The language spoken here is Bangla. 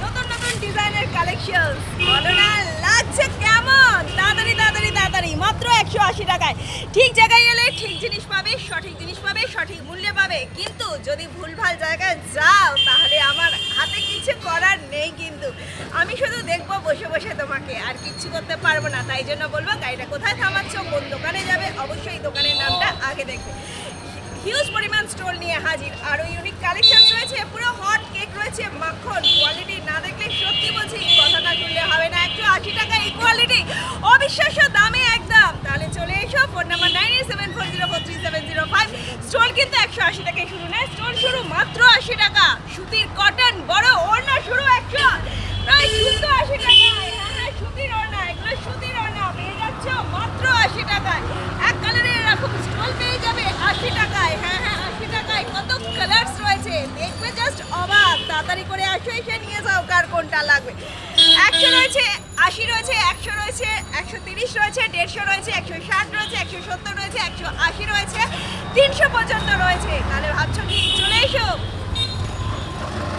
নতুন নতুন ডিজাইনের কালেকশন। বলো না লাগছে কেমন? তাড়াতাড়ি তাড়াতাড়ি তাড়াতাড়ি মাত্র 180 টাকায় ঠিক জায়গায় এলে ঠিক জিনিস পাবে, সঠিক জিনিস পাবে, সঠিক মূল্যে পাবে। কিন্তু যদি ভুলভাল জায়গায় যাও তাহলে আমার হাতে কিছু করার নেই। কিন্তু আমি শুধু দেখবো বসে বসে তোমাকে, আর কিচ্ছু করতে পারবো না। তাই জন্য বলবো গাড়িটা কোথায় থামাচ্ছ, কোন দোকানে যাবে, অবশ্যই দোকানের নামটা আগে দেখবে। হিউজ পরিমাণ স্টল নিয়ে হাজির, আরও ইউনিক কালেকশন রয়েছে, পুরো হট কেক রয়েছে, মাখন। কোয়ালিটি না দেখলে সত্যি বলছি কথা না শুনলে হবে না। 180 টাকা এই কোয়ালিটি, অবিশ্বাস্য দামে একদম। তাহলে চলে এসো, ফোন নাম্বার 9874043705। স্টল কিন্তু 180 টাকায় শুরু না, স্টল শুরু মাত্র 80 টাকা। সুতির কটন বড় ওড়না শুরু 100, প্রায় 180 টাকায়। হ্যাঁ, সুতির ওড়না, এগুলো সুতির ওড়না পেয়ে যাচ্ছ মাত্র 80 টাকায়। এক কালারে এরকম স্টল পেয়ে যাবে 80 টাকায়। হ্যাঁ, 80 টাকায় কত কালার্স রয়েছে, দেখবে জাস্ট অবাক। তাড়াতাড়ি করে আসো, এসে নিয়ে যাও কার কোনটা লাগবে। 100 রয়েছে, 80 রয়েছে, 100 রয়েছে, 130 রয়েছে, 150 রয়েছে, 160 রয়েছে, 170 রয়েছে, 180 রয়েছে, 300 পর্যন্ত রয়েছে। তাহলে ভাবছো কি? চলে এসো।